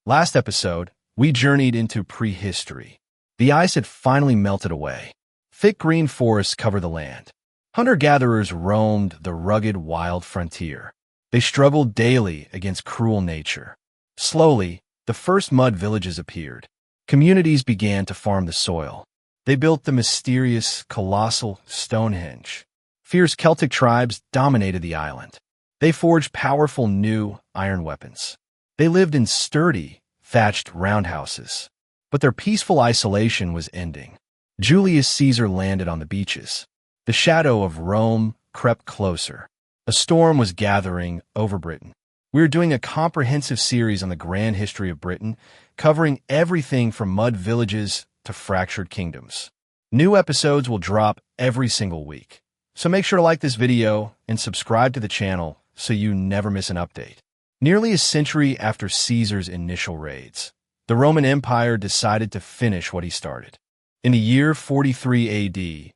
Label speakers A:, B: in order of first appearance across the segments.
A: Last episode, we journeyed into prehistory. The ice had finally melted away. Thick green forests covered the land. Hunter-gatherers roamed the rugged wild frontier. They struggled daily against cruel nature. Slowly, the first mud villages appeared. Communities began to farm the soil. They built the mysterious, colossal Stonehenge. Fierce Celtic tribes dominated the island. They forged powerful new iron weapons. They lived in sturdy, thatched roundhouses. But their peaceful isolation was ending. Julius Caesar landed on the beaches. The shadow of Rome crept closer. A storm was gathering over Britain. We are doing a comprehensive series on the grand history of Britain, covering everything from mud villages to fractured kingdoms. New episodes will drop every single week. So make sure to like this video and subscribe to the channel so you never miss an update. Nearly a century after Caesar's initial raids, the Roman Empire decided to finish what he started. In the year 43 AD,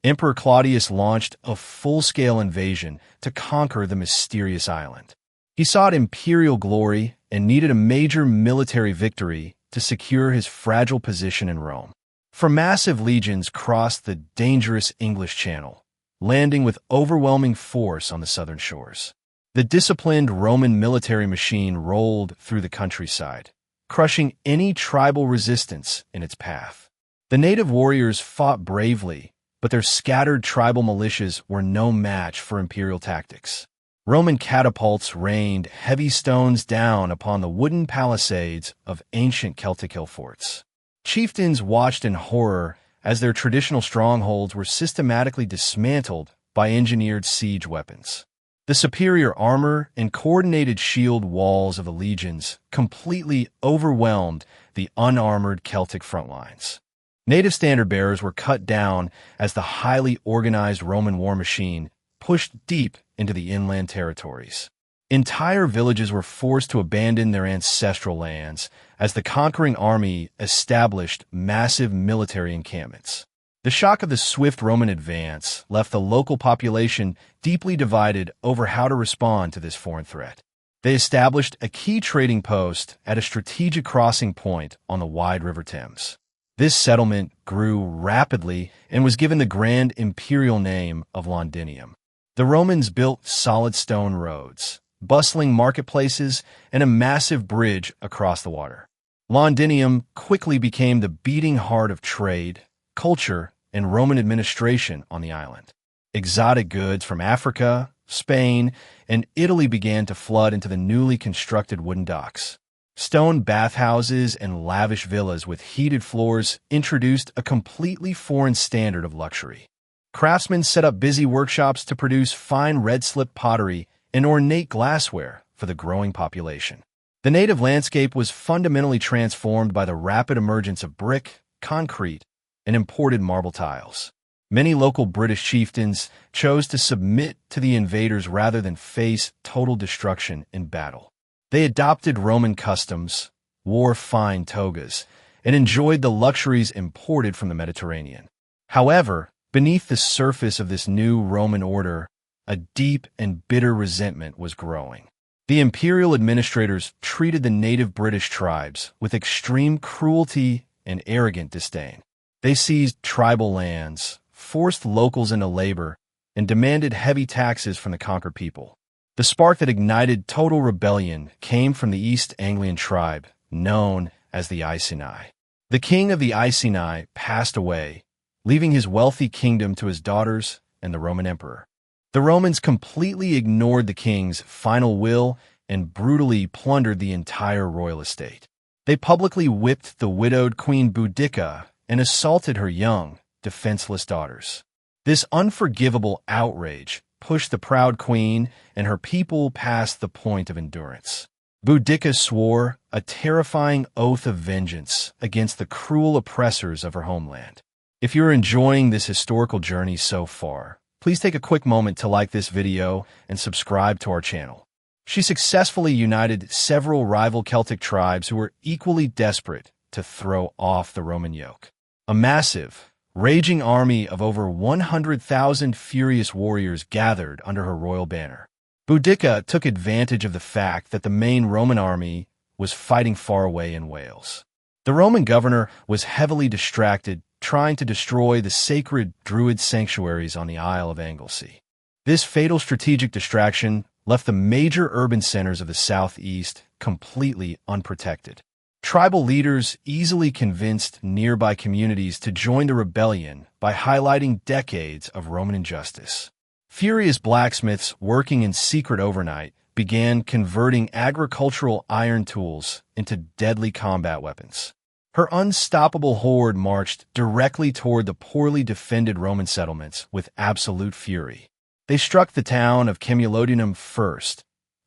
A: Emperor Claudius launched a full-scale invasion to conquer the mysterious island. He sought imperial glory and needed a major military victory to secure his fragile position in Rome. For massive legions crossed the dangerous English Channel, landing with overwhelming force on the southern shores. The disciplined Roman military machine rolled through the countryside, crushing any tribal resistance in its path. The native warriors fought bravely, but their scattered tribal militias were no match for imperial tactics. Roman catapults rained heavy stones down upon the wooden palisades of ancient Celtic hill forts. Chieftains watched in horror as their traditional strongholds were systematically dismantled by engineered siege weapons. The superior armor and coordinated shield walls of the legions completely overwhelmed the unarmored Celtic front lines. Native standard-bearers were cut down as the highly organized Roman war machine pushed deep into the inland territories. Entire villages were forced to abandon their ancestral lands as the conquering army established massive military encampments. The shock of the swift Roman advance left the local population deeply divided over how to respond to this foreign threat. They established a key trading post at a strategic crossing point on the wide River Thames. This settlement grew rapidly and was given the grand imperial name of Londinium. The Romans built solid stone roads, bustling marketplaces, and a massive bridge across the water. Londinium quickly became the beating heart of trade, culture, and Roman administration on the island. Exotic goods from Africa, Spain, and Italy began to flood into the newly constructed wooden docks. Stone bathhouses and lavish villas with heated floors introduced a completely foreign standard of luxury. Craftsmen set up busy workshops to produce fine red-slip pottery and ornate glassware for the growing population. The native landscape was fundamentally transformed by the rapid emergence of brick, concrete, and imported marble tiles. Many local British chieftains chose to submit to the invaders rather than face total destruction in battle. They adopted Roman customs, wore fine togas, and enjoyed the luxuries imported from the Mediterranean. However, beneath the surface of this new Roman order, a deep and bitter resentment was growing. The imperial administrators treated the native British tribes with extreme cruelty and arrogant disdain. They seized tribal lands, forced locals into labor, and demanded heavy taxes from the conquered people. The spark that ignited total rebellion came from the East Anglian tribe, known as the Iceni. The king of the Iceni passed away, leaving his wealthy kingdom to his daughters and the Roman emperor. The Romans completely ignored the king's final will and brutally plundered the entire royal estate. They publicly whipped the widowed Queen Boudicca and assaulted her young, defenseless daughters. This unforgivable outrage pushed the proud queen and her people past the point of endurance. Boudicca swore a terrifying oath of vengeance against the cruel oppressors of her homeland. If you're enjoying this historical journey so far, please take a quick moment to like this video and subscribe to our channel. She successfully united several rival Celtic tribes who were equally desperate to throw off the Roman yoke. A massive, raging army of over 100,000 furious warriors gathered under her royal banner. Boudicca took advantage of the fact that the main Roman army was fighting far away in Wales. The Roman governor was heavily distracted trying to destroy the sacred Druid sanctuaries on the Isle of Anglesey. This fatal strategic distraction left the major urban centers of the southeast completely unprotected. Tribal leaders easily convinced nearby communities to join the rebellion by highlighting decades of Roman injustice. Furious blacksmiths working in secret overnight began converting agricultural iron tools into deadly combat weapons. Her unstoppable horde marched directly toward the poorly defended Roman settlements with absolute fury. They struck the town of Camulodunum first,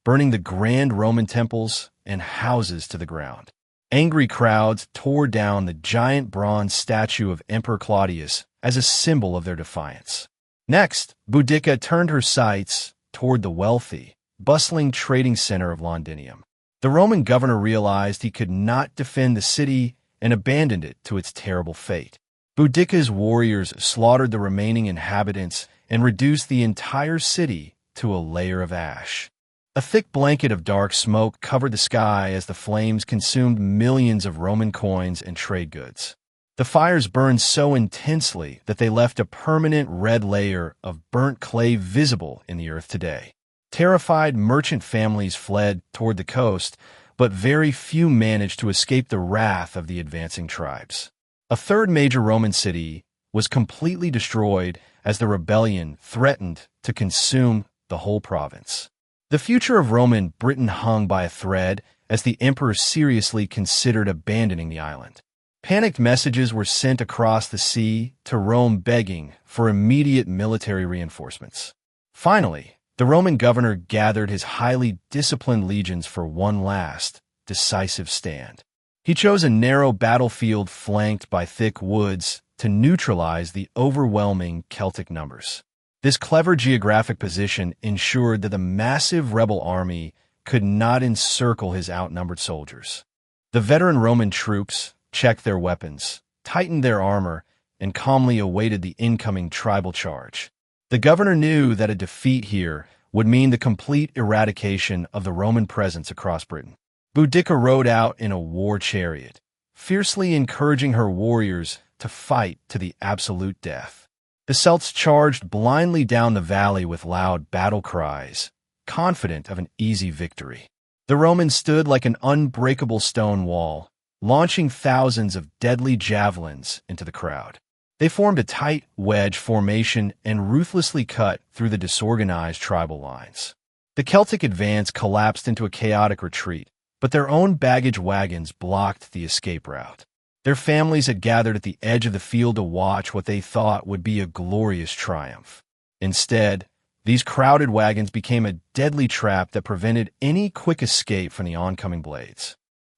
A: burning the grand Roman temples and houses to the ground. Angry crowds tore down the giant bronze statue of Emperor Claudius as a symbol of their defiance. Next, Boudicca turned her sights toward the wealthy, bustling trading center of Londinium. The Roman governor realized he could not defend the city and abandoned it to its terrible fate. Boudicca's warriors slaughtered the remaining inhabitants and reduced the entire city to a layer of ash. A thick blanket of dark smoke covered the sky as the flames consumed millions of Roman coins and trade goods. The fires burned so intensely that they left a permanent red layer of burnt clay visible in the earth today. Terrified merchant families fled toward the coast, but very few managed to escape the wrath of the advancing tribes. A third major Roman city was completely destroyed as the rebellion threatened to consume the whole province. The future of Roman Britain hung by a thread as the emperor seriously considered abandoning the island. Panicked messages were sent across the sea to Rome begging for immediate military reinforcements. Finally, the Roman governor gathered his highly disciplined legions for one last, decisive stand. He chose a narrow battlefield flanked by thick woods to neutralize the overwhelming Celtic numbers. This clever geographic position ensured that the massive rebel army could not encircle his outnumbered soldiers. The veteran Roman troops checked their weapons, tightened their armor, and calmly awaited the incoming tribal charge. The governor knew that a defeat here would mean the complete eradication of the Roman presence across Britain. Boudicca rode out in a war chariot, fiercely encouraging her warriors to fight to the absolute death. The Celts charged blindly down the valley with loud battle cries, confident of an easy victory. The Romans stood like an unbreakable stone wall, launching thousands of deadly javelins into the crowd. They formed a tight wedge formation and ruthlessly cut through the disorganized tribal lines. The Celtic advance collapsed into a chaotic retreat, but their own baggage wagons blocked the escape route. Their families had gathered at the edge of the field to watch what they thought would be a glorious triumph. Instead, these crowded wagons became a deadly trap that prevented any quick escape from the oncoming blades.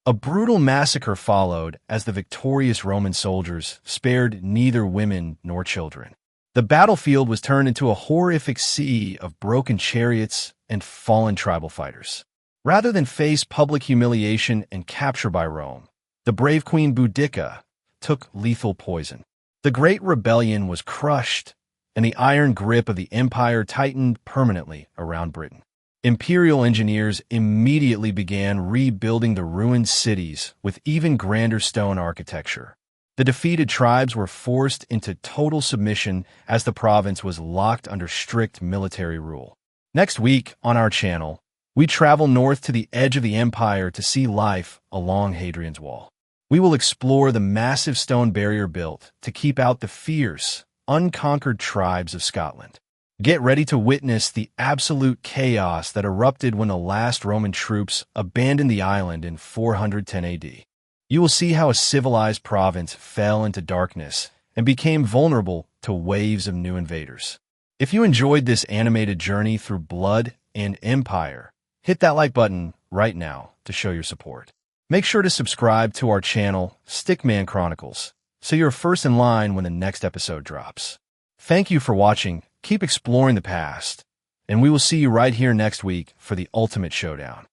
A: A brutal massacre followed as the victorious Roman soldiers spared neither women nor children. The battlefield was turned into a horrific sea of broken chariots and fallen tribal fighters. Rather than face public humiliation and capture by Rome, the brave Queen Boudicca took lethal poison. The Great Rebellion was crushed, and the iron grip of the empire tightened permanently around Britain. Imperial engineers immediately began rebuilding the ruined cities with even grander stone architecture. The defeated tribes were forced into total submission as the province was locked under strict military rule. Next week on our channel, we travel north to the edge of the empire to see life along Hadrian's Wall. We will explore the massive stone barrier built to keep out the fierce, unconquered tribes of Scotland. Get ready to witness the absolute chaos that erupted when the last Roman troops abandoned the island in 410 AD. You will see how a civilized province fell into darkness and became vulnerable to waves of new invaders. If you enjoyed this animated journey through blood and empire, hit that like button right now to show your support. Make sure to subscribe to our channel, Stickman Chronicles, so you're first in line when the next episode drops. Thank you for watching. Keep exploring the past, and we will see you right here next week for the ultimate showdown.